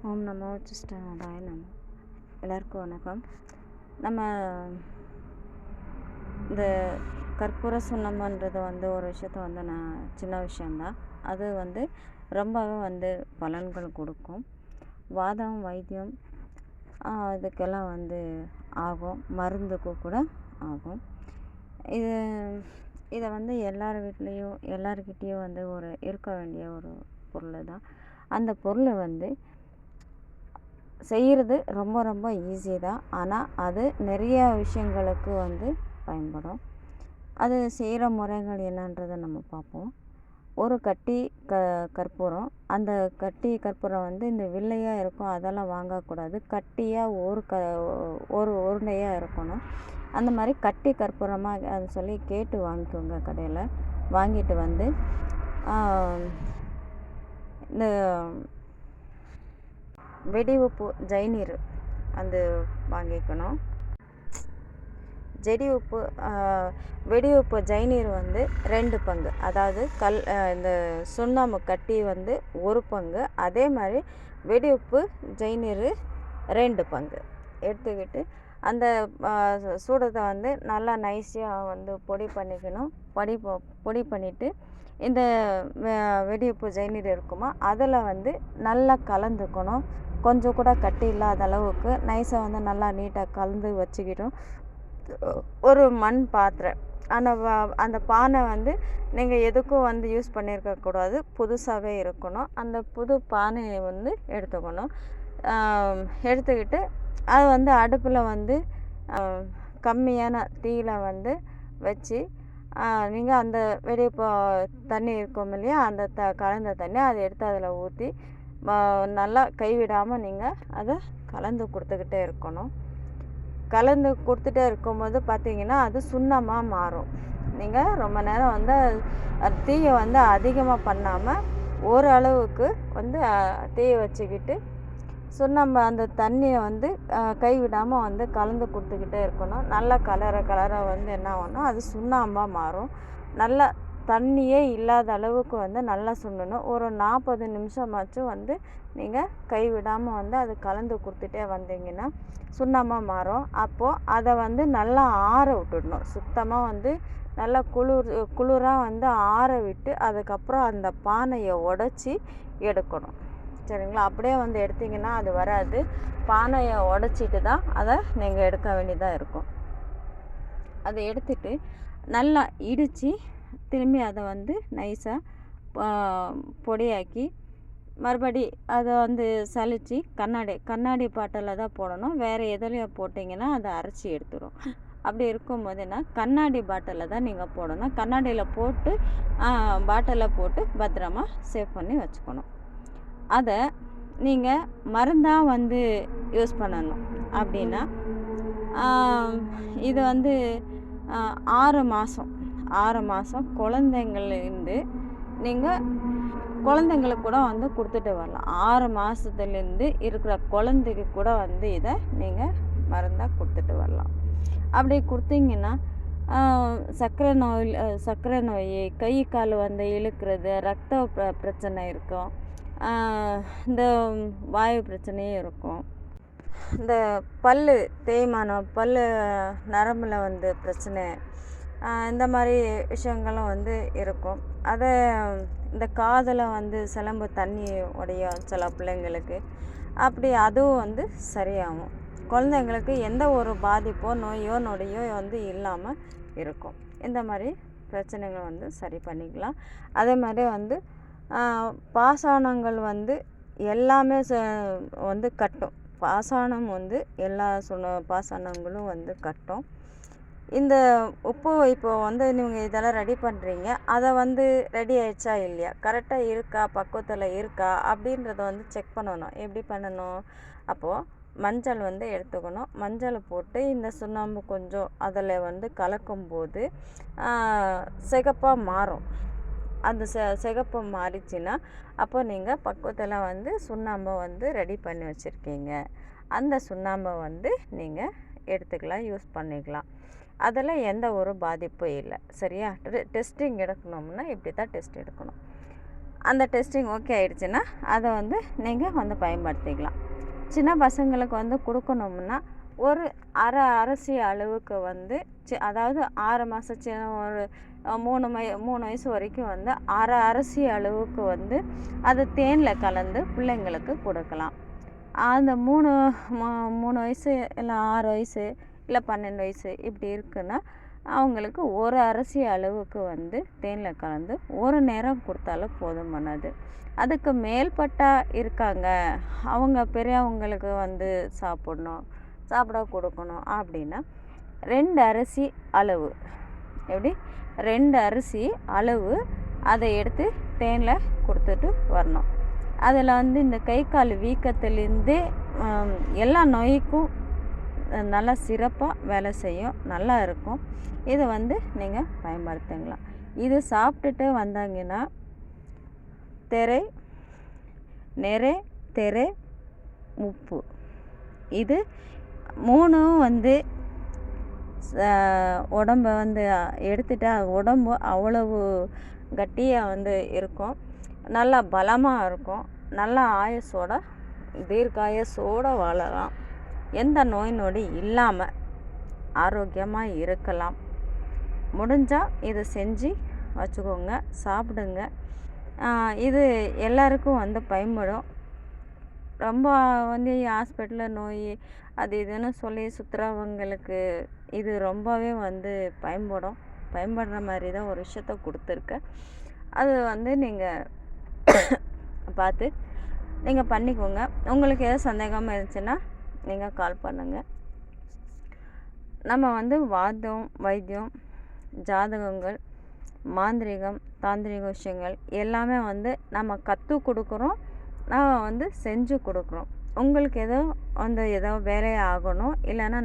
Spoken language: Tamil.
ஓம் நமோ சிஷ்டாய நமோ. எல்லாருக்கும் வணக்கம். நம்ம இந்த கற்பூர சுண்ணம்ன்றது ஒரு விஷயத்த நான் சின்ன விஷயந்தான். அது ரொம்பவே பலன்கள் கொடுக்கும். வாதம் வைத்தியம் இதுக்கெல்லாம் ஆகும். மருந்துக்கு கூட ஆகும். இதை எல்லார் வீட்லேயும் எல்லார்கிட்டேயும் ஒரு இருக்க வேண்டிய ஒரு பொருள் தான். அந்த பொருளை செய்கிறது ரொம்ப ரொம்ப ஈஸி தான். ஆனால் அது நிறைய விஷயங்களுக்கு பயன்படும். அது செய்கிற முறைகள் என்னன்றதை நம்ம பார்ப்போம். ஒரு கட்டி கற்பூரம். அந்த கட்டி கற்பூரம் இந்த வெள்ளையாக இருக்கும், அதெல்லாம் வாங்கக்கூடாது. கட்டியாக ஒரு உருண்டையாக இருக்கணும். அந்த மாதிரி கட்டி கற்பூரமாக அது சொல்லி கேட்டு வாங்கிக்கோங்க கடையில். வாங்கிட்டு இந்த வெடி உப்பு ஜைநீர் வாங்கிக்கணும். வெடி உப்பு ஜைநீர் 2 பங்கு. அதாவது இந்த சுண்ணாம்பு கட்டி 1 பங்கு. அதே மாதிரி வெடி உப்பு ஜைநீர் 2 பங்கு எடுத்துக்கிட்டு அந்த சூடத்தை நல்லா நைஸியாக பொடி பண்ணிக்கணும். பொடி பண்ணிவிட்டு இந்த வெடி உப்பு ஜைநீர் இருக்குமா அதில் நல்லா கலந்துக்கணும். கொஞ்சம் கூட கட்டி இல்லாத அளவுக்கு நைஸாக நல்லா நீட்டாக கலந்து வச்சுக்கிட்டோம். ஒரு மண் பாத்திரம். அந்த பானை நீங்கள் எதுக்கும் யூஸ் பண்ணியிருக்கக்கூடாது, புதுசாகவே இருக்கணும். அந்த புது பானையை எடுத்துக்கணும். எடுத்துக்கிட்டு அது அடுப்பில் கம்மியான தீயில் வச்சு நீங்கள் அந்த வெடி தண்ணி இருக்கும் இல்லையா, அந்த கலந்த தண்ணி அதை எடுத்து அதில் ஊற்றி நல்லா கைவிடாமல் நீங்கள் அதை கலந்து கொடுத்துக்கிட்டே இருக்கணும். கலந்து கொடுத்துட்டே இருக்கும்போது பார்த்தீங்கன்னா அது சுண்ணமாக மாறும். நீங்கள் ரொம்ப நேரம் தீயை அதிகமாக பண்ணாமல் ஓரளவுக்கு தீயை வச்சுக்கிட்டு சுண்ணாம்பு அந்த தண்ணியை கைவிடாமல் கலந்து கொடுத்துக்கிட்டே இருக்கணும். நல்லா கலர என்ன ஆகும்னா அது சுண்ணாம்பாக மாறும். நல்லா தண்ணியே இல்லாத அளவுக்கு நல்லா சுண்டணும். ஒரு 40 நிமிஷமாச்சும் நீங்கள் கைவிடாமல் அது கலந்து கொடுத்துட்டே வந்தீங்கன்னா சுண்ணாம்பாக மாறும். அப்போது அதை நல்லா ஆற விட்டுடணும். சுத்தமாக நல்லா குளிராக ஆற விட்டு அதுக்கப்புறம் அந்த பானையை உடச்சி எடுக்கணும். சரிங்களா? அப்படியே எடுத்திங்கன்னா அது வராது. பானையை உடச்சிட்டு தான் அதை நீங்கள் எடுக்க வேண்டியதாக இருக்கும். அதை எடுத்துட்டு நல்லா இடித்து திரும்பி அதை நைஸாக பொடியாக்கி மறுபடி அதை சலித்து கண்ணாடி பாட்டில் தான் போடணும். வேறு எதுலையும் போட்டிங்கன்னா அதை அரைச்சி எடுத்துடும். அப்படி இருக்கும்போதுன்னா கண்ணாடி பாட்டிலில் தான் நீங்கள் போடணும். கண்ணாடியில் போட்டு பாட்டிலில் போட்டு பத்திரமா சேவ் பண்ணி வச்சுக்கணும். அதை நீங்கள் மருந்தாக யூஸ் பண்ணணும். அப்படின்னா இது 6 மாதம் குழந்தைங்கள்லேருந்து நீங்கள் குழந்தைங்களுக்கு கூட கொடுத்துட்டு வரலாம். 6 மாதத்துலேருந்து இருக்கிற குழந்தைக்கு கூட இதை நீங்கள் மருந்தாக கொடுத்துட்டு வரலாம். அப்படி கொடுத்தீங்கன்னா சர்க்கரை நோய், கை கால் இழுக்கிறது, ரத்த பிரச்சனை இருக்கும், இந்த வாயு பிரச்சனையும் இருக்கும், இந்த பல் தேய்மானம், பல் நரம்பில் பிரச்சனை, இந்த மாதிரி விஷயங்களும் இருக்கும். அதை இந்த காதில் சிலம்பு தண்ணி உடையும் சில பிள்ளைங்களுக்கு. அப்படி அதுவும் சரியாகும். குழந்தைங்களுக்கு எந்த ஒரு பாதிப்போ நோயோ நொடியோ இல்லாமல் இருக்கும். இந்த மாதிரி பிரச்சனைகள் சரி பண்ணிக்கலாம். அதே மாதிரி பாசானங்கள் எல்லாமே கட்டும். பாசானம் எல்லா பாசானங்களும் கட்டும். இந்த உப்பு இப்போ நீங்கள் இதெல்லாம் ரெடி பண்ணுறீங்க, அதை ரெடி ஆயிடுச்சா இல்லையா, கரெக்டாக இருக்கா, பக்குவத்தில் இருக்கா அப்படின்றத செக் பண்ணணும். எப்படி பண்ணணும்? அப்போது மஞ்சள் எடுத்துக்கணும். மஞ்சள் போட்டு இந்த சுண்ணாம்பு கொஞ்சம் அதில் கலக்கும்போது சிகப்பாக மாறும். அந்த சிகப்பு மாறிச்சுன்னா அப்போ நீங்கள் பக்குவத்தில் சுண்ணாம்பை ரெடி பண்ணி வச்சுருக்கீங்க. அந்த சுண்ணாம்பை நீங்கள் எடுத்துக்கலாம், யூஸ் பண்ணிக்கலாம். அதில் எந்த ஒரு பாதிப்பும் இல்லை. சரியா? டெஸ்டிங் எடுக்கணும்னா இப்படி தான் டெஸ்ட் எடுக்கணும். அந்த டெஸ்டிங் ஓகே ஆயிடுச்சுன்னா அதை வந்து நீங்கள் வந்து பயன்படுத்திக்கலாம். சின்ன பசங்களுக்கு வந்து கொடுக்கணும்னா ஒரு அரை அரிசி அளவுக்கு வந்து அதாவது 6 மாதம் சின்ன ஒரு 3 வயசு வரைக்கும் வந்து அரை அரிசி அளவுக்கு வந்து அது தேனில் கலந்து பிள்ளைங்களுக்கு கொடுக்கலாம். அந்த 3 வயசு இல்லை 6 வயசு இல்லை 12 வயசு இப்படி இருக்குன்னா அவங்களுக்கு ஒரு அரிசி அளவுக்கு வந்து தேனில் கலந்து ஒரு நேரம் கொடுத்தாலும் போதுமானது. அதுக்கு மேல்பட்டா இருக்காங்க, அவங்க பெரியவங்களுக்கு வந்து சாப்பிட கொடுக்கணும் அப்படின்னா 2 அரிசி அளவு, எப்படி 2 அரிசி அளவு அதை எடுத்து தேனில் கொடுத்துட்டு வரணும். அதில் வந்து இந்த கை கால் வீக்கத்துலேருந்தே எல்லா நோய்க்கும் நல்லா சிறப்பாக வேலை செய்யும், நல்லா இருக்கும். இதை வந்து நீங்கள் பயன்படுத்திக்கலாம். இது சாப்பிட்டுட்டு வந்தாங்கன்னா நெறை உப்பு இது 3ம் வந்து உடம்பை வந்து எடுத்துட்டா உடம்பு அவ்வளவு கட்டியாக வந்து இருக்கும், நல்லா பலமாக இருக்கும், நல்லா தீர்க்காயுசோட வாழலாம், எந்த நோய் நொடி இல்லாமல் ஆரோக்கியமாக இருக்கலாம். முடிஞ்சால் இதை செஞ்சு வச்சுக்கோங்க, சாப்பிடுங்க. இது எல்லாருக்கும் வந்து பயன்படும். ரொம்ப வந்து ஹாஸ்பிட்டலில் நோய் அது இதுன்னு சொல்லி சுற்றுறவங்களுக்கு இது ரொம்பவே வந்து பயன்படுற மாதிரி தான் ஒரு விஷயத்த கொடுத்துருக்கேன். அது வந்து நீங்கள் பார்த்து நீங்கள் பண்ணிக்கோங்க. உங்களுக்கு எதாவது சந்தேகமாக இருந்துச்சுன்னா நீங்கள் கால் பண்ணுங்கள். நம்ம வந்து வாதம், வைத்தியம், ஜாதகங்கள், மாந்திரிகம், தாந்திரிக விஷயங்கள் எல்லாமே வந்து நம்ம கற்றுக் கொடுக்குறோம், நம்ம வந்து செஞ்சு கொடுக்குறோம். உங்களுக்கு ஏதோ வேலையாகணும் இல்லைன்னா